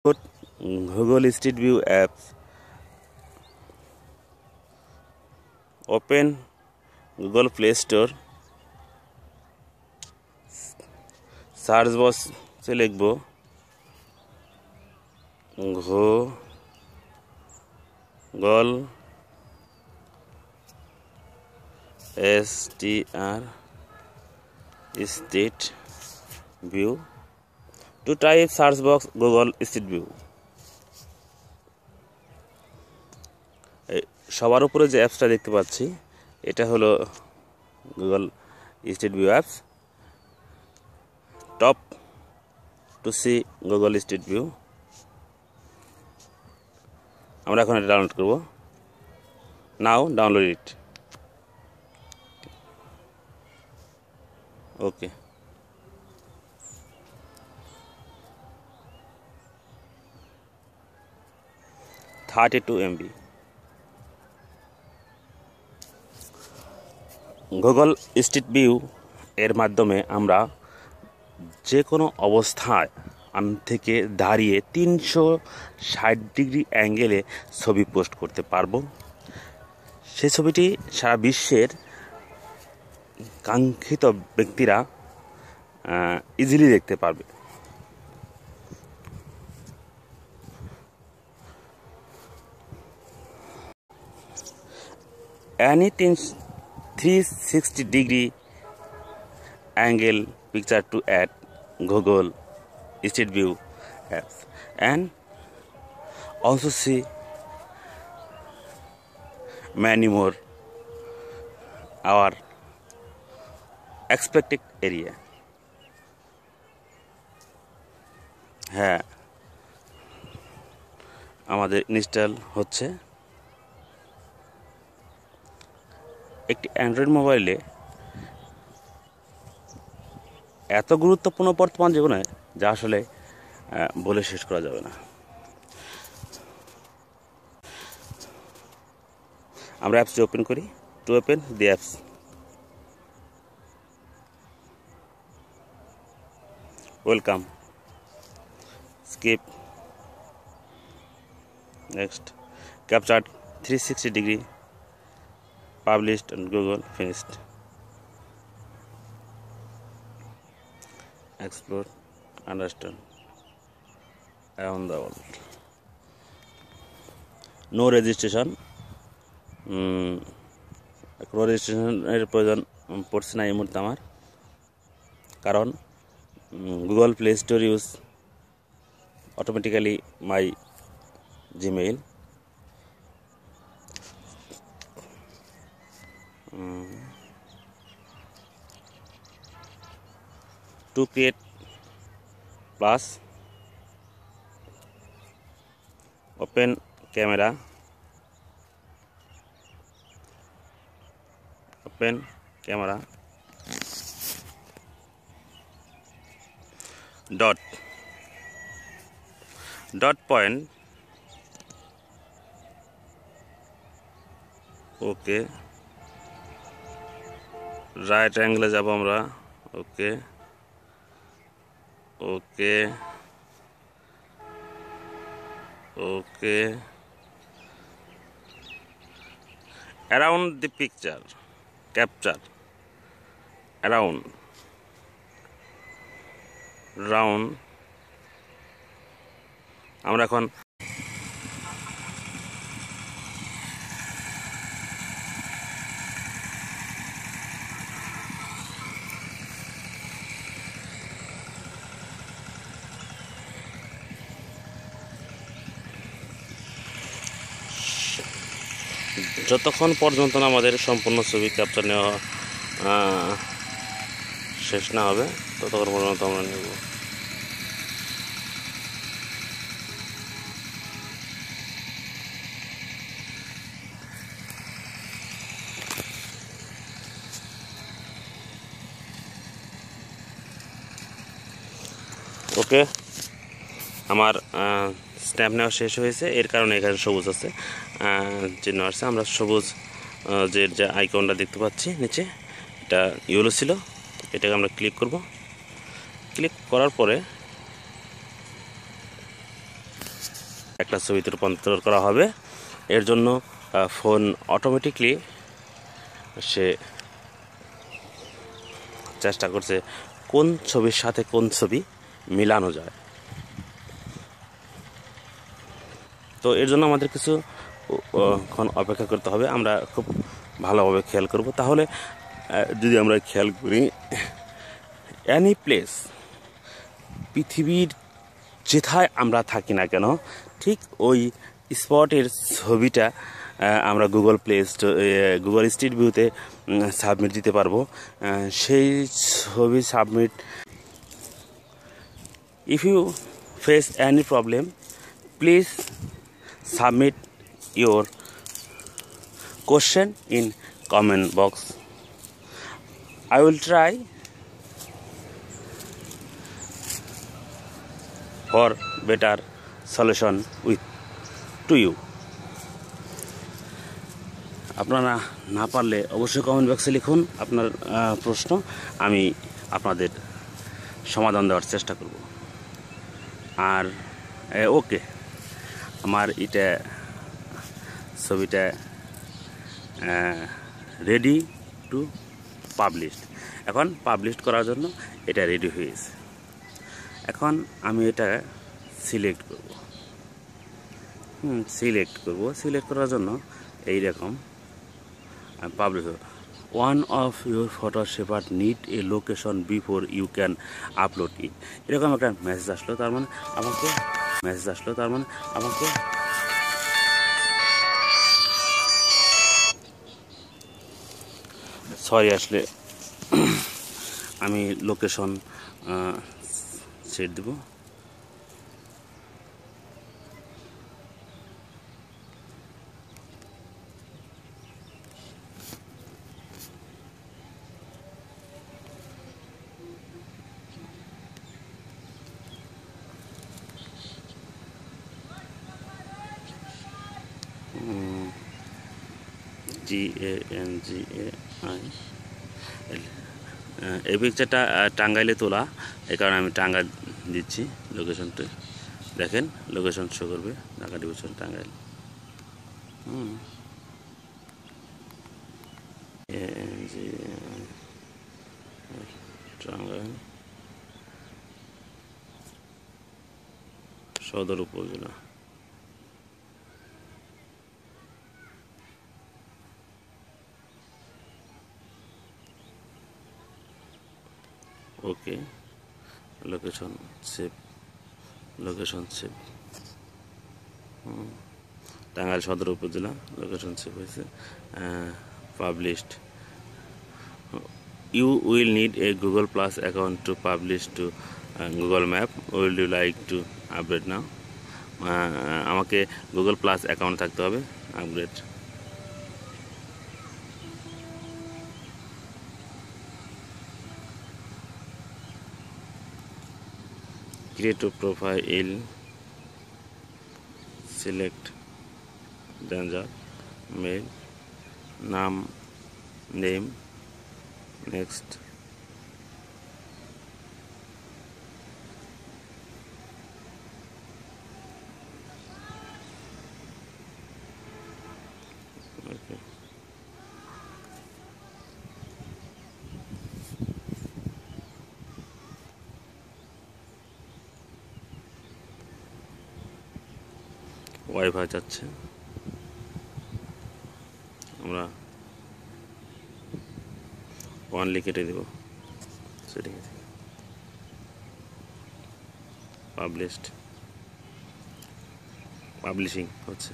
Put Google Street View apps. Open Google Play Store. Search বক্সে লিখব Google Street View. To type search box Google Street View. সবার উপরে যে অ্যাপসটা দেখতে পাচ্ছি এটা হলো Google Street View apps. Top to see Google Street View. আমরা এখন এটা ডাউনলোড করব. Now download it. Okay. $32 MB. Google street view এর মাধ্যমে আমরা যে কোনো অবস্থায় থেকে দাঁড়িয়ে 360 ডিগ্রি অ্যাঙ্গেলে ছবি পোস্ট করতে পারবো। সেই ছবিটি সারা বিশ্বের কাঙ্ক্ষিত ব্যক্তিরা ইজিলি দেখতে পারবে। Any 360 degree angle picture to add Google Street View apps and also see many more our expected area. হ্যাঁ, আমাদের ইনস্টল হচ্ছে। একটি অ্যান্ড্রয়েড মোবাইলে এত গুরুত্বপূর্ণ বর্তমান জীবনে যা আসলে বলে শেষ করা যাবে না। আমরা অ্যাপসটি ওপেন করি। To open the apps, welcome, skip, next, captured 360 degree, published on Google, finished. Explore, understand around the world. No registration. কোনো রেজিস্ট্রেশনের প্রয়োজন পড়ছে না এই মুহূর্তে আমার, কারণ Google play store use automatically my Gmail. To create plus open camera, dot point, okay, right angle যাব আমরা, okay, around the picture, capture around আমরা এখন যতক্ষণ পর্যন্ত আমাদের সম্পূর্ণ ছবি ক্যাপচার নেওয়া শেষ না হবে ততক্ষণ পর্যন্ত আমরা নেব। ওকে, আমার স্ন্যাপ নেওয়া শেষ হয়েছে, এর কারণে এখানে সবুজ আছে, চিহ্ন আসছে। আমরা সবুজ যে আইকনটা দেখতে পাচ্ছি নিচে, এটা ইয়েলো ছিল, এটাকে আমরা ক্লিক করব। ক্লিক করার পরে একটা ছবিতে রূপান্তর করা হবে। এর জন্য ফোন অটোমেটিকলি সে চেষ্টা করছে কোন ছবির সাথে কোন ছবি মিলানো যায়। তো এর জন্য আমাদের কিছু ক্ষণ অপেক্ষা করতে হবে। আমরা খুব ভালোভাবে খেয়াল করব। তাহলে যদি আমরা খেয়াল করি, এনি প্লেস, পৃথিবীর যেথায় আমরা থাকি না কেন, ঠিক ওই স্পটের ছবিটা আমরা গুগল স্ট্রিট ভিউতে সাবমিট দিতে পারবো। সেই ছবি submit, if you face any problem, please submit your question in comment box. I will try for better solution with to you. আপনারা না পারলে অবশ্যই কমেন্ট বক্সে লিখুন আপনার প্রশ্ন, আমি আপনাদের সমাধান দেওয়ার চেষ্টা করব। আর ওকে, আমার এটা ছবিটা রেডি টু পাবলিশ। এখন পাবলিশ করার জন্য এটা রেডি হয়েছে। এখন আমি এটা সিলেক্ট করব। সিলেক্ট করার জন্য এইরকম publish. One of your photo sphere need a location before you can upload it. এরকম একটা মেসেজ আসলো, তার মানে আমাকে সরি, আসলে আমি লোকেশন সেট দেব। GANGAI। এই পিকচারটা টাঙ্গাইলে তোলা, এই কারণে আমি টাঙ্গাইল দিচ্ছি লোকেশনটা। দেখেন লোকেশন শো করবে ঢাকা ডিভিশন টাঙ্গাইল। টাঙ্গাইল সদর উপজেলা। ওকে, লোকেশন সেভ। টাঙ্গাইল সদর উপজেলা, লোকেশন সেভ হয়েছে। Published. You will need a Google plus account to publish to Google map. Will you like to update now. আমাকে গুগল প্লাস অ্যাকাউন্ট থাকতে হবে। Update. Create a profile, select danger, mail, name, next. Okay. Wifi যাচ্ছে, আমরা only কেটে দেব setting. Publishing হচ্ছে।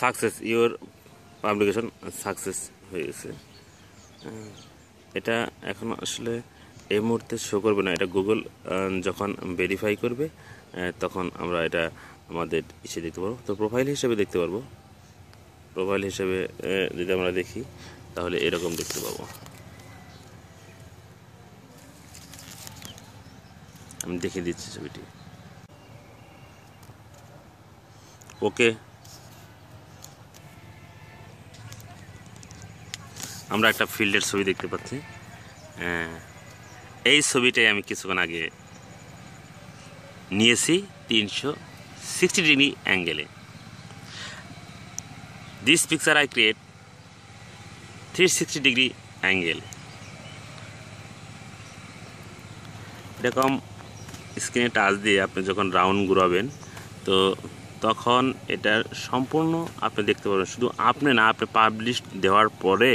Success, your publication success হয়ে গেছে। এটা এখন আসলে এই মুহূর্তে শো করবে না, এটা গুগল যখন ভেরিফাই করবে তখন আমরা এটা আমাদের ইসে দেখতে পারবো। তো প্রোফাইল হিসেবে দেখতে পারবো। প্রোফাইল হিসেবে যদি আমরা দেখি তাহলে এরকম দেখতে পাবো। আমি দেখিয়ে দিচ্ছি ছবিটি। ওকে, আমরা একটা ফিল্ডের ছবি দেখতে পাচ্ছি। এই ছবিটাই আমি কিছুক্ষণ আগে নিয়েছি 360 ডিগ্রি অ্যাঙ্গেলে। This picture I create 360 degree angle. এরকম স্ক্রিনে টাচ দিয়ে আপনি যখন রাউন্ড ঘুরাবেন তো তখন এটার সম্পূর্ণ আপনি দেখতে পারবেন। শুধু আপনি না, আপনি পাবলিশ দেওয়ার পরে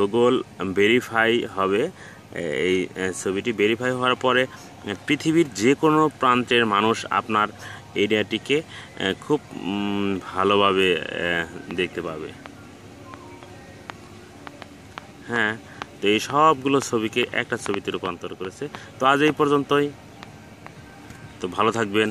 গুগল ভেরিফাই হবে। এই ছবিটি ভেরিফাই হওয়ার পরে পৃথিবীর যে কোনো প্রান্তের মানুষ আপনার এরিয়াটিকে খুব ভালোভাবে দেখতে পাবে। হ্যাঁ, তো এই সবগুলো ছবিকে একটা ছবিতে রূপান্তর করেছে। তো আজ এই পর্যন্তই। তো ভালো থাকবেন।